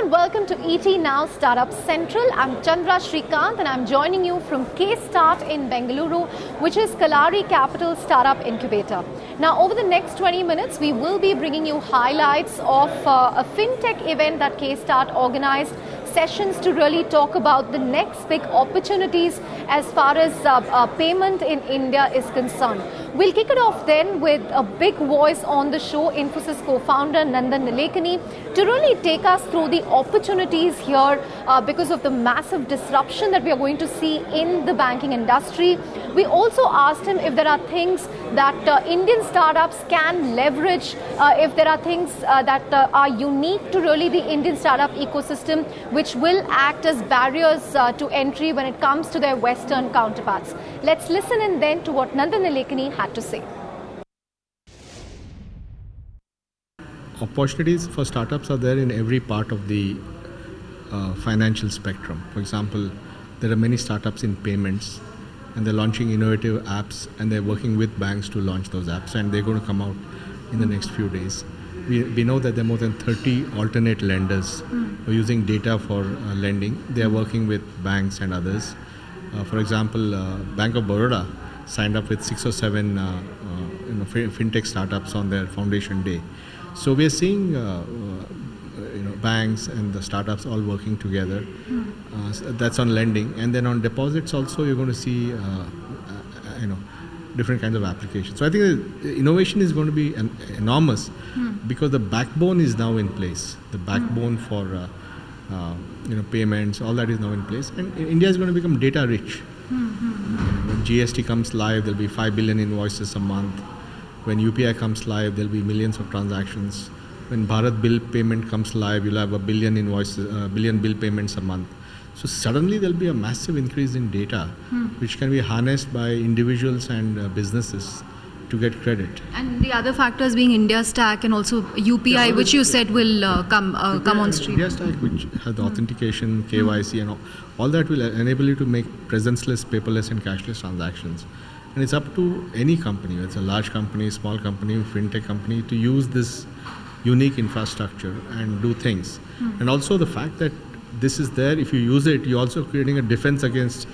and welcome to ET Now Startup Central. I'm Chandra Srikanth and I'm joining you from K-Start in Bengaluru, which is Kalaari Capital Startup Incubator. Now, over the next 20 minutes, we will be bringing you highlights of a fintech event that K-Start organized, sessions to really talk about the next big opportunities as far as payment in India is concerned. We'll kick it off then with a big voice on the show, Infosys co-founder Nandan Nilekani, to really take us through the opportunities here because of the massive disruption that we are going to see in the banking industry. We also asked him if there are things that Indian startups can leverage, if there are things that are unique to really the Indian startup ecosystem, which will act as barriers to entry when it comes to their Western counterparts. Let's listen in then to what Nandan Nilekani had to say. Opportunities for startups are there in every part of the financial spectrum. For example, there are many startups in payments and they're launching innovative apps and they're working with banks to launch those apps, and they're going to come out in the next few days. We know that there are more than 30 alternate lenders who are using data for lending. They are working with banks and others. For example, Bank of Baroda signed up with 6 or 7 fintech startups on their foundation day. So we are seeing banks and the startups all working together. So that's on lending, and then on deposits also you're going to see different kinds of applications. So I think the innovation is going to be enormous because the backbone is now in place. The backbone for payments, all that is now in place, and India is going to become data rich. When GST comes live, there'll be 5 billion invoices a month. When UPI comes live, there'll be millions of transactions. When Bharat bill payment comes live, you'll have a billion invoices, billion bill payments a month. So suddenly there'll be a massive increase in data, which can be harnessed by individuals and businesses to get credit. And the other factors being India Stack and also UPI, which you said will come on stream. India Stack, which has the authentication, KYC, and all that will enable you to make presenceless, paperless, and cashless transactions. And it's up to any company, whether it's a large company, small company, fintech company, to use this unique infrastructure and do things. And also the fact that this is there, if you use it, you're also creating a defense against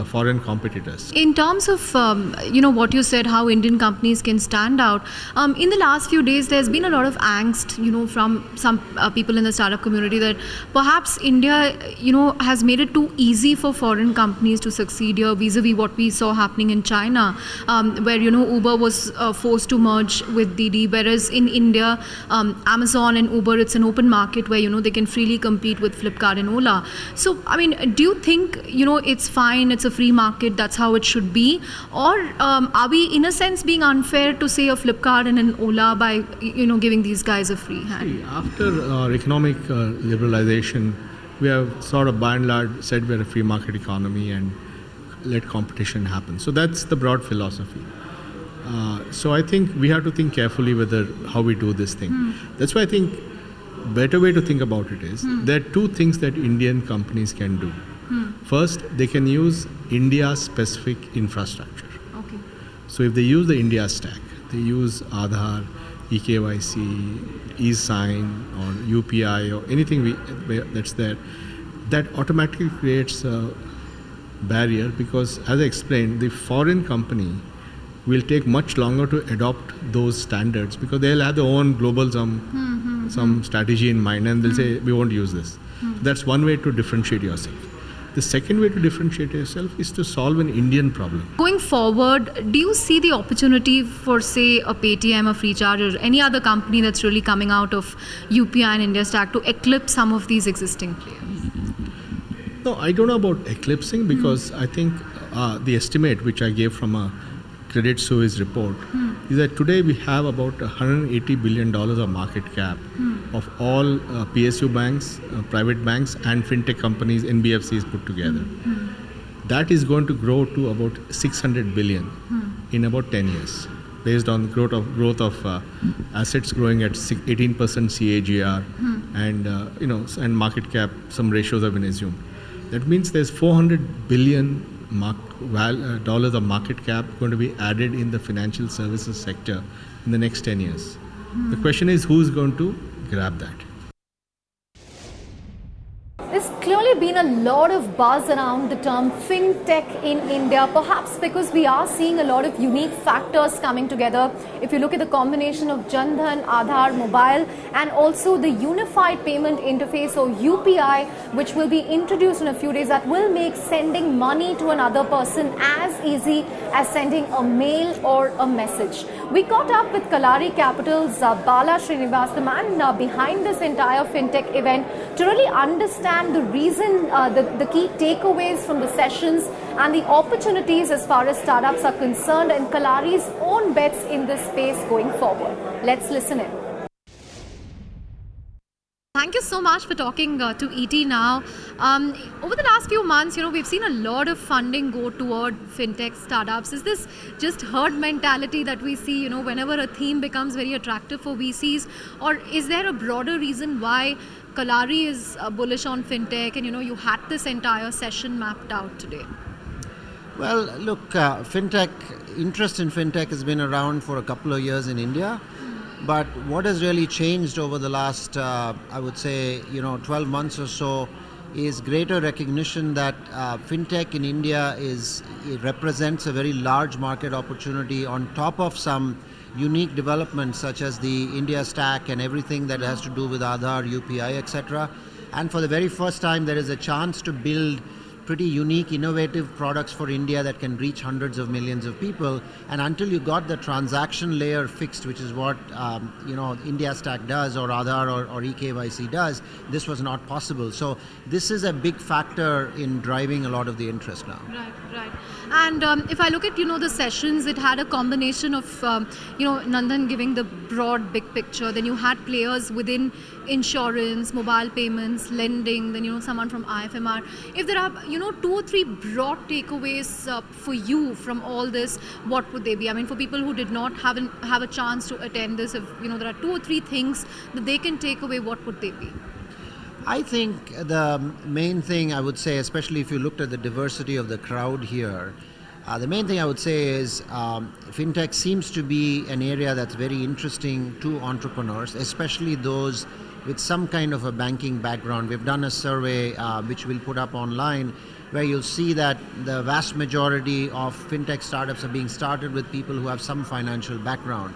foreign competitors. In terms of what you said, how Indian companies can stand out, in the last few days there's been a lot of angst from some people in the startup community that perhaps India has made it too easy for foreign companies to succeed here, vis-a-vis what we saw happening in China, where Uber was forced to merge with Didi, whereas in India Amazon and Uber, it's an open market where they can freely compete with Flipkart and Ola. So I mean, do you think it's fine, it's a free market, that's how it should be, or are we in a sense being unfair to say a Flipkart and an Ola by giving these guys a free hand? After economic liberalization, we have sort of by and large said we're a free market economy and let competition happen. So that's the broad philosophy. So I think we have to think carefully whether how we do this thing. That's why I think better way to think about it is there are two things that Indian companies can do. First, they can use India-specific infrastructure. Okay. So if they use the India stack, they use Aadhaar, eKYC, eSign, or UPI, or anything that's there, that automatically creates a barrier because, as I explained, the foreign company will take much longer to adopt those standards because they'll have their own global some strategy in mind, and they'll say, we won't use this. That's one way to differentiate yourself. The second way to differentiate yourself is to solve an Indian problem. Going forward, do you see the opportunity for, say, a Paytm, a Freecharge, or any other company that's really coming out of UPI and India Stack to eclipse some of these existing players? No, I don't know about eclipsing because I think the estimate which I gave from a Credit Suisse report is that today we have about $180 billion of market cap of all PSU banks, private banks, and fintech companies, NBFCs put together. That is going to grow to about 600 billion in about 10 years, based on growth of assets growing at 18% CAGR, and market cap. Some ratios have been assumed. That means there's 400 billion dollars of market cap going to be added in the financial services sector in the next 10 years. The question is, who's going to grab that? been a lot of buzz around the term fintech in India, perhaps because we are seeing a lot of unique factors coming together. If you look at the combination of Jan Dhan, Aadhaar, mobile, and also the unified payment interface or UPI, which will be introduced in a few days, that will make sending money to another person as easy as sending a mail or a message. We caught up with Kalaari Capital's Bala Srinivas, the man behind this entire fintech event, to really understand the reason, the key takeaways from the sessions and the opportunities as far as startups are concerned and Kalaari's own bets in this space going forward. Let's listen in. Thank you so much for talking to ET now. Over the last few months, we've seen a lot of funding go toward fintech startups. Is this just herd mentality that we see, whenever a theme becomes very attractive for VCs? Or is there a broader reason why Kalaari is bullish on fintech and, you had this entire session mapped out today? Well, look, interest in fintech has been around for a couple of years in India. But what has really changed over the last, I would say, 12 months or so is greater recognition that fintech in India it represents a very large market opportunity on top of some unique developments such as the India stack and everything that has to do with Aadhaar, UPI, etc. And for the very first time, there is a chance to build pretty unique, innovative products for India that can reach hundreds of millions of people. And until you got the transaction layer fixed, which is what India Stack does, or Aadhaar or eKYC does, this was not possible. So this is a big factor in driving a lot of the interest now. Right. And if I look at the sessions, it had a combination of Nandan giving the broad big picture. Then you had players within insurance, mobile payments, lending. Then someone from IFMR. If there are 2 or 3 broad takeaways for you from all this, what would they be? I mean, for people who did not have a chance to attend this, if there are 2 or 3 things that they can take away, what would they be? I think the main thing I would say, especially if you looked at the diversity of the crowd here, the main thing I would say is fintech seems to be an area that's very interesting to entrepreneurs, especially those with some kind of a banking background. We've done a survey which we'll put up online, where you'll see that the vast majority of fintech startups are being started with people who have some financial background.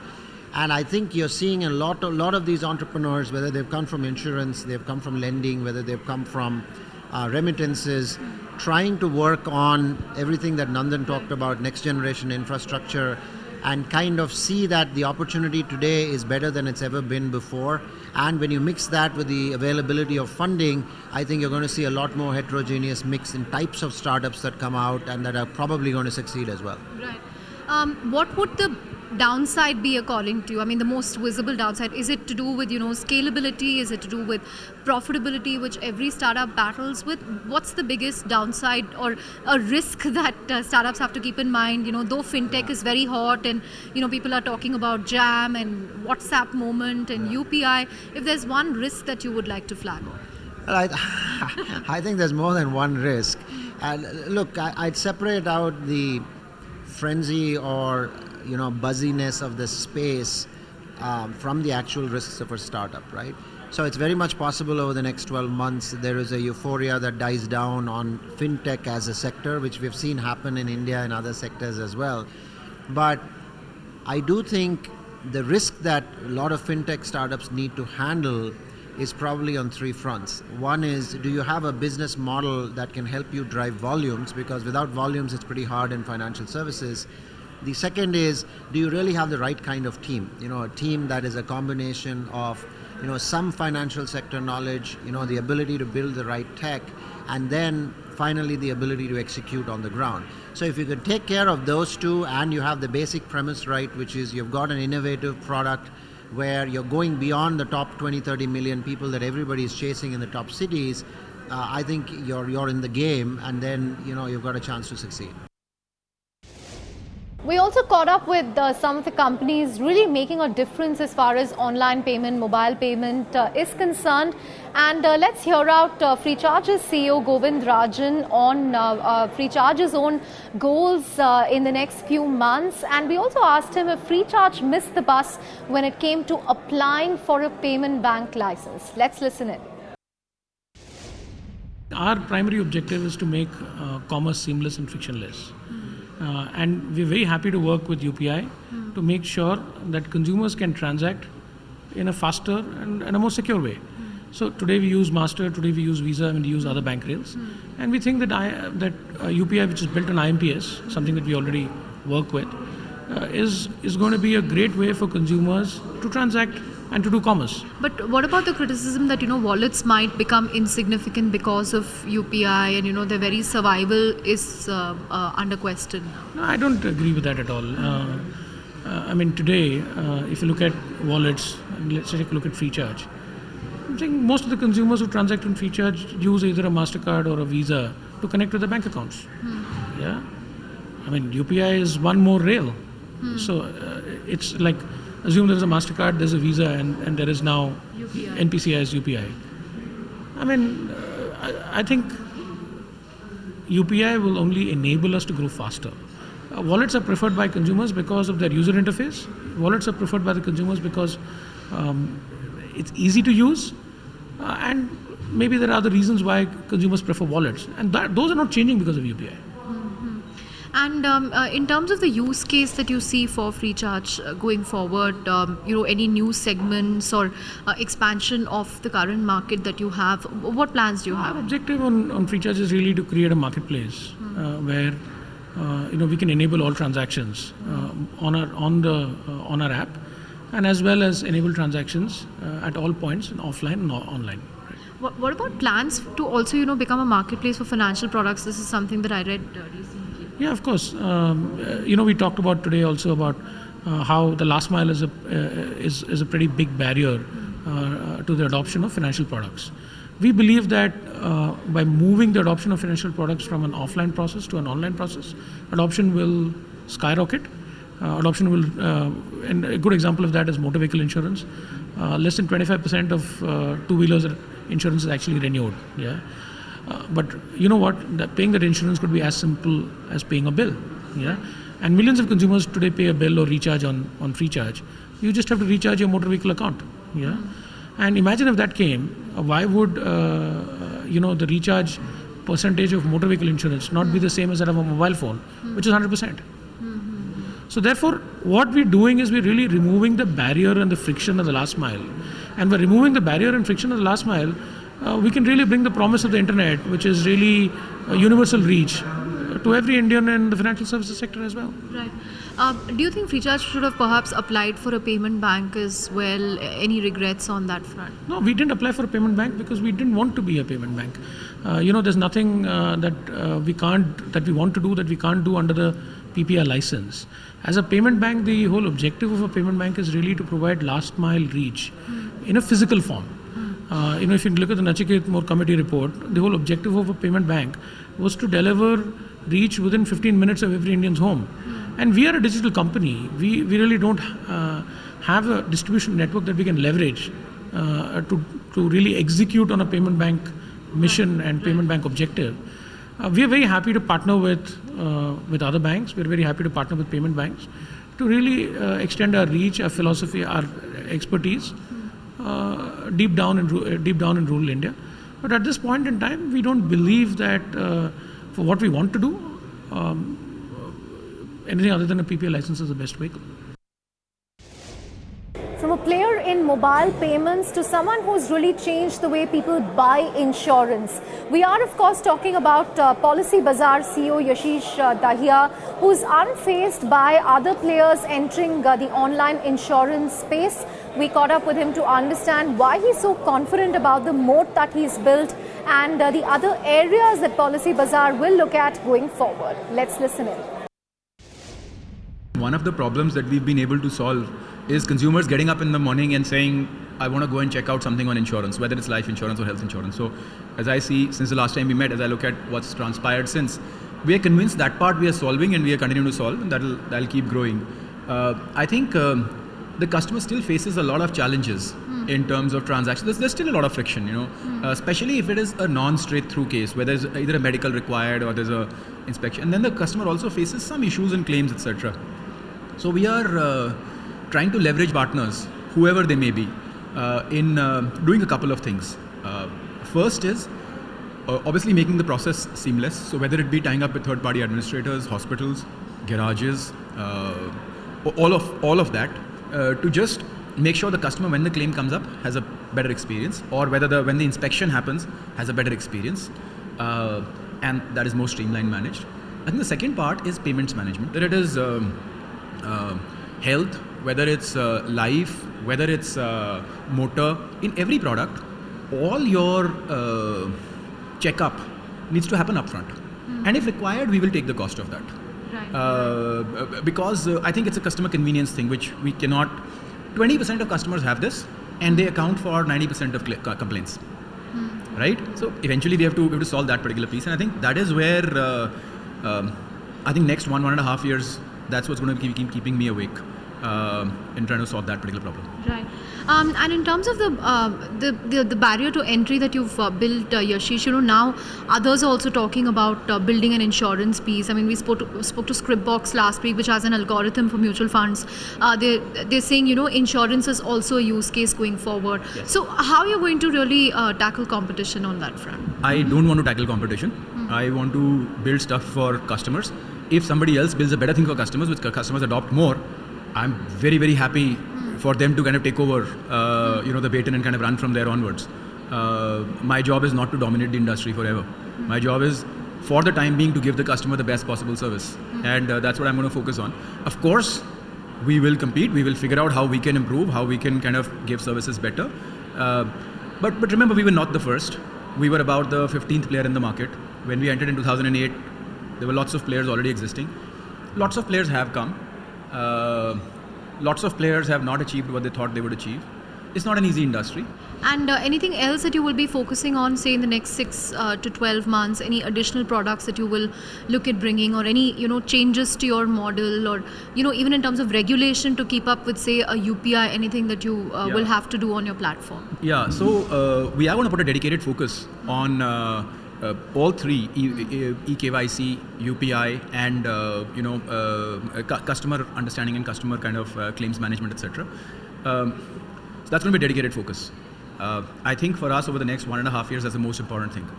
And I think you're seeing a lot of these entrepreneurs, whether they've come from insurance, they've come from lending, whether they've come from remittances, trying to work on everything that Nandan talked about, next generation infrastructure, and kind of see that the opportunity today is better than it's ever been before. And when you mix that with the availability of funding, I think you're going to see a lot more heterogeneous mix in types of startups that come out and that are probably going to succeed as well. Right. What would the downside be according to you? I mean, the most visible downside, is it to do with scalability? Is it to do with profitability, which every startup battles with? What's the biggest downside or a risk that startups have to keep in mind? Though fintech is very hot and people are talking about Jam and WhatsApp moment and UPI, if there's one risk that you would like to flag? Well, I think there's more than one risk. Look, I'd separate out the frenzy or buzziness of the space from the actual risks of a startup, right? So it's very much possible over the next 12 months there is a euphoria that dies down on fintech as a sector, which we've seen happen in India and other sectors as well. But I do think the risk that a lot of fintech startups need to handle is probably on 3 fronts. One is, do you have a business model that can help you drive volumes? Because without volumes, it's pretty hard in financial services. The second is, do you really have the right kind of team? A team that is a combination of, some financial sector knowledge, the ability to build the right tech, and then finally the ability to execute on the ground. So if you can take care of those 2 and you have the basic premise right, which is you've got an innovative product where you're going beyond the top 20-30 million people that everybody is chasing in the top cities, I think you're in the game, and then you've got a chance to succeed. We also caught up with some of the companies really making a difference as far as online payment, mobile payment is concerned. And let's hear out Freecharge's CEO Govind Rajan on Freecharge's own goals in the next few months. And we also asked him if Freecharge missed the bus when it came to applying for a payment bank license. Let's listen in. our primary objective is to make commerce seamless and frictionless. And we're very happy to work with UPI to make sure that consumers can transact in a faster and a more secure way. So today we use Master, today we use Visa, and we use other bank rails. And we think that UPI, which is built on IMPS, something that we already work with, is going to be a great way for consumers to transact and to do commerce. But what about the criticism that wallets might become insignificant because of UPI, and their very survival is under question now? No, I don't agree with that at all. I mean, today, if you look at wallets, let's take a look at Freecharge. I think most of the consumers who transact on Freecharge use either a MasterCard or a Visa to connect with their bank accounts. Yeah, I mean, UPI is one more rail. So it's like, assume there's a MasterCard, there's a Visa, and there is now UPI. NPCI as UPI. I mean, I think UPI will only enable us to grow faster. Wallets are preferred by consumers because of their user interface. Wallets are preferred by the consumers because it's easy to use, and maybe there are other reasons why consumers prefer wallets, and those are not changing because of UPI. And in terms of the use case that you see for Freecharge going forward, any new segments or expansion of the current market that you have, what plans do you have? Our objective on Freecharge is really to create a marketplace where we can enable all transactions on our app, and as well as enable transactions at all points, offline and online. What about plans to also become a marketplace for financial products? This is something that I read recently. Yeah, of course. We talked about today also about how the last mile is a pretty big barrier to the adoption of financial products. We believe that by moving the adoption of financial products from an offline process to an online process, adoption will skyrocket. Adoption will, and a good example of that is motor vehicle insurance. Less than 25% of two-wheelers insurance is actually renewed. Yeah. But you know what? Paying that insurance could be as simple as paying a bill. Yeah, and millions of consumers today pay a bill or recharge on Freecharge. You just have to recharge your motor vehicle account. Yeah, and imagine if that came, why would the recharge percentage of motor vehicle insurance not be the same as that of a mobile phone, which is 100%. So therefore, what we're doing is we're really removing the barrier and the friction of the last mile, and by removing the barrier and friction of the last mile, we can really bring the promise of the internet, which is really a universal reach, to every Indian in the financial services sector as well. Right. Do you think Freecharge should have perhaps applied for a payment bank as well? Any regrets on that front? No, we didn't apply for a payment bank because we didn't want to be a payment bank. There's nothing that we want to do that we can't do under the PPI license. As a payment bank, the whole objective of a payment bank is really to provide last mile reach in a physical form. If you look at the Nachiket More committee report, the whole objective of a payment bank was to deliver reach within 15 minutes of every Indian's home. And we are a digital company. We really don't have a distribution network that we can leverage to really execute on a payment bank mission and payment bank objective. We are very happy to partner with other banks. We are very happy to partner with payment banks to really extend our reach, our philosophy, our expertise deep down in rural India. But at this point in time, we don't believe that for what we want to do, anything other than a PPI license is the best vehicle. From a player in mobile payments to someone who's really changed the way people buy insurance. We are, of course, talking about PolicyBizarre CEO Yashish Dahiya, who's unfazed by other players entering the online insurance space. We caught up with him to understand why he's so confident about the moat that he's built and the other areas that PolicyBizarre will look at going forward. Let's listen in. One of the problems that we've been able to solve is consumers getting up in the morning and saying, I want to go and check out something on insurance, whether it's life insurance or health insurance. So as I see, since the last time we met, as I look at what's transpired since, we are convinced that part we are solving and we are continuing to solve, and that'll keep growing. I think the customer still faces a lot of challenges in terms of transactions. There's still a lot of friction, especially if it is a non-straight through case, where there's either a medical required or there's a inspection. And then the customer also faces some issues in claims, etc. So we are trying to leverage partners, whoever they may be, in doing a couple of things. First is obviously making the process seamless. So whether it be tying up with third-party administrators, hospitals, garages, all of that, to just make sure the customer, when the claim comes up, has a better experience, or whether when the inspection happens, has a better experience, and that is more streamlined managed. I think the second part is payments management. Whether it is health, whether it's life, whether it's motor, in every product, all your checkup needs to happen upfront. And if required, we will take the cost of that. Right. Because I think it's a customer convenience thing, which we cannot. 20% of customers have this, and they account for 90% of complaints. Right? So eventually we have to solve that particular piece, and I think that is where I think next 1.5 years, that's what's going to keep keeping me awake in trying to solve that particular problem. Right. And in terms of the barrier to entry that you've built, Yashish, now others are also talking about building an insurance piece. I mean, we spoke to Scriptbox last week, which has an algorithm for mutual funds. They're saying, insurance is also a use case going forward. Yes. So how are you going to really tackle competition on that front? I don't want to tackle competition. I want to build stuff for customers. If somebody else builds a better thing for customers, which customers adopt more, I'm very, very happy for them to kind of take over, the baton and kind of run from there onwards. My job is not to dominate the industry forever. My job is, for the time being, to give the customer the best possible service. And that's what I'm going to focus on. Of course, we will compete. We will figure out how we can improve, how we can kind of give services better. But remember, we were not the first. We were about the 15th player in the market. When we entered in 2008, there were lots of players already existing. Lots of players have come. Lots of players have not achieved what they thought they would achieve. It's not an easy industry. And anything else that you will be focusing on, say, in the next 6 to 12 months? Any additional products that you will look at bringing, or any changes to your model, or even in terms of regulation to keep up with, say, a UPI? Anything that you will have to do on your platform? Yeah. So we are going to put a dedicated focus on all three: eKYC, UPI, and customer understanding and customer kind of claims management, etc. So that's going to be a dedicated focus. I think for us over the next 1.5 years, that's the most important thing.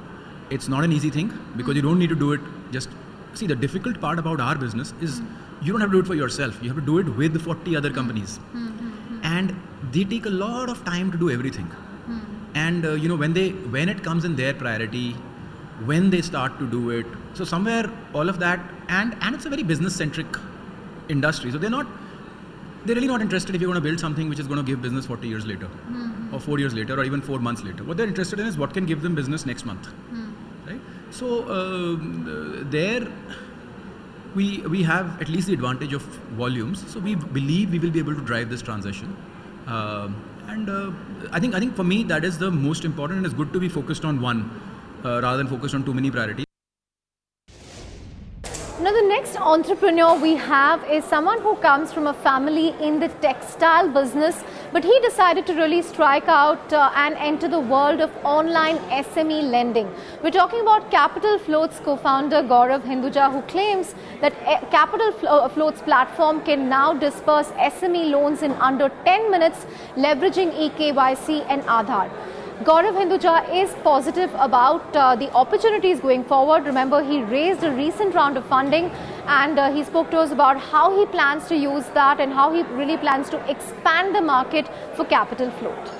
It's not an easy thing, because you don't need to do it just. See, the difficult part about our business is you don't have to do it for yourself. You have to do it with 40 other companies, and they take a lot of time to do everything. And when it comes in their priority, when they start to do it, so somewhere all of that, and it's a very business centric industry. So they're really not interested if you're going to build something which is going to give business 40 years later, or 4 years later, or even 4 months later. What they're interested in is what can give them business next month, right? So there we have at least the advantage of volumes. So we believe we will be able to drive this transition. I think for me that is the most important, and it's good to be focused on one rather than focused on too many priorities. Now, the next entrepreneur we have is someone who comes from a family in the textile business, but he decided to really strike out and enter the world of online SME lending. We're talking about Capital Floats co-founder Gaurav Hinduja, who claims that Capital Floats platform can now disperse SME loans in under 10 minutes, leveraging eKYC and Aadhaar. Gaurav Hinduja is positive about the opportunities going forward. Remember, he raised a recent round of funding, and he spoke to us about how he plans to use that and how he really plans to expand the market for Capital Float.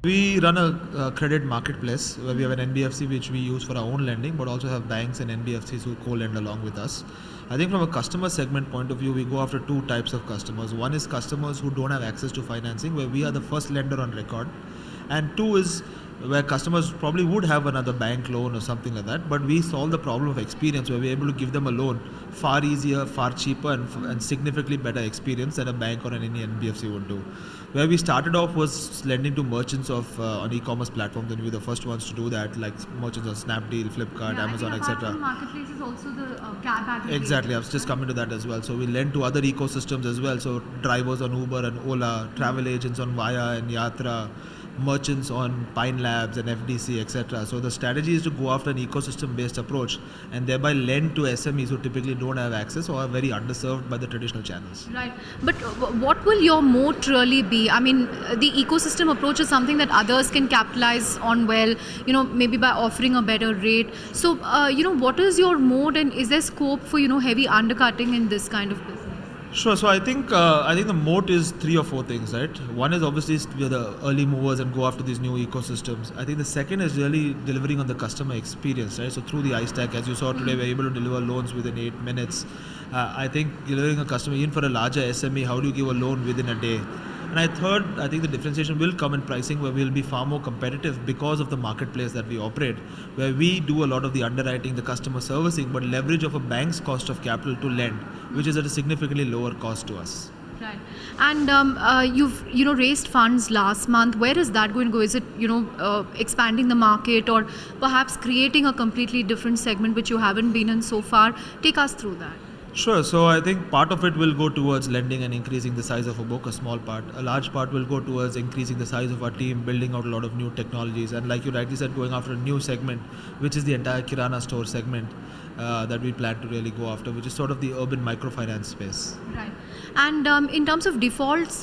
We run a credit marketplace where we have an NBFC which we use for our own lending, but also have banks and NBFCs who co-lend along with us. I think from a customer segment point of view, we go after two types of customers. One is customers who don't have access to financing, where we are the first lender on record. And two is where customers probably would have another bank loan or something like that, but we solve the problem of experience, where we're able to give them a loan far easier, far cheaper, and significantly better experience than a bank or any NBFC would do. Where we started off was lending to merchants on e-commerce platforms, and we were the first ones to do that, like merchants on Snapdeal, Flipkart, Amazon, etc. Marketplace is also the cab aggregator. Exactly, I was just coming to that as well. So we lend to other ecosystems as well. So drivers on Uber and Ola, travel agents on Vaya and Yatra, merchants on Pine Labs and FDC, etc. So the strategy is to go after an ecosystem-based approach and thereby lend to SMEs who typically don't have access or are very underserved by the traditional channels. Right. But what will your moat really be? I mean, the ecosystem approach is something that others can capitalize on well, maybe by offering a better rate. So, what is your moat, and is there scope for, heavy undercutting in this kind of business? Sure. So I think the moat is 3 or 4 things, right? One is obviously we are the early movers and go after these new ecosystems. I think the second is really delivering on the customer experience, right? So through the iStack, as you saw today, we're able to deliver loans within 8 minutes. I think delivering a customer, even for a larger SME, how do you give a loan within a day? And I think the differentiation will come in pricing, where we'll be far more competitive because of the marketplace that we operate, where we do a lot of the underwriting, the customer servicing, but leverage of a bank's cost of capital to lend, which is at a significantly lower cost to us. Right. And you've raised funds last month. Where is that going to go? Is it expanding the market, or perhaps creating a completely different segment which you haven't been in so far? Take us through that. Sure. So I think part of it will go towards lending and increasing the size of a book, a small part. A large part will go towards increasing the size of our team, building out a lot of new technologies, and like you rightly said, going after a new segment, which is the entire Kirana store segment that we plan to really go after, which is sort of the urban microfinance space. Right. And in terms of defaults,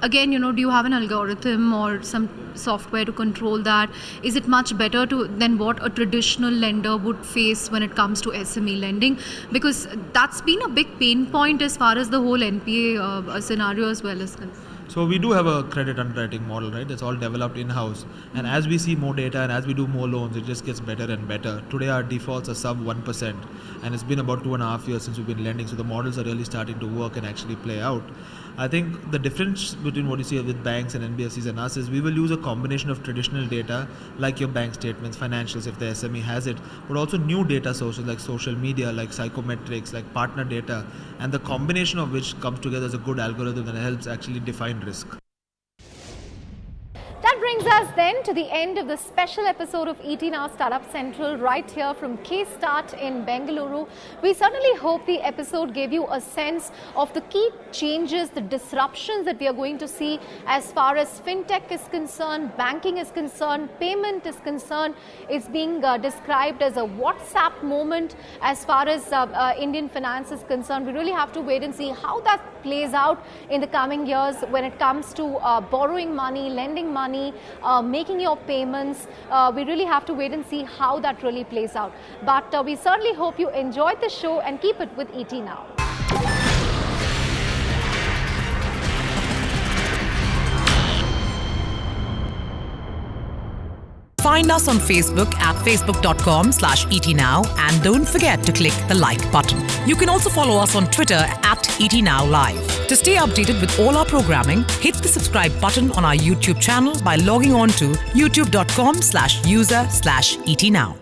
again, do you have an algorithm or some software to control that? Is it much better than what a traditional lender would face when it comes to SME lending? Because that's been a big pain point as far as the whole NPA scenario as well is concerned. So we do have a credit underwriting model, right? It's all developed in-house. And as we see more data and as we do more loans, it just gets better and better. Today our defaults are sub 1%. And it's been about 2.5 years since we've been lending. So the models are really starting to work and actually play out. I think the difference between what you see with banks and NBFCs and us is we will use a combination of traditional data, like your bank statements, financials if the SME has it, but also new data sources like social media, like psychometrics, like partner data, and the combination of which comes together as a good algorithm that helps actually define risk. That brings us then to the end of the special episode of ET Now Startup Central right here from K-Start in Bengaluru. We certainly hope the episode gave you a sense of the key changes, the disruptions that we are going to see as far as fintech is concerned, banking is concerned, payment is concerned. It's being described as a WhatsApp moment as far as Indian finance is concerned. We really have to wait and see how that plays out in the coming years when it comes to borrowing money, lending money, making your payments. We really have to wait and see how that really plays out. But we certainly hope you enjoyed the show and keep it with ET Now. Find us on Facebook at facebook.com/ETNow and don't forget to click the like button. You can also follow us on Twitter at ETNowLive. To stay updated with all our programming, hit the subscribe button on our YouTube channel by logging on to youtube.com/user/ETNow.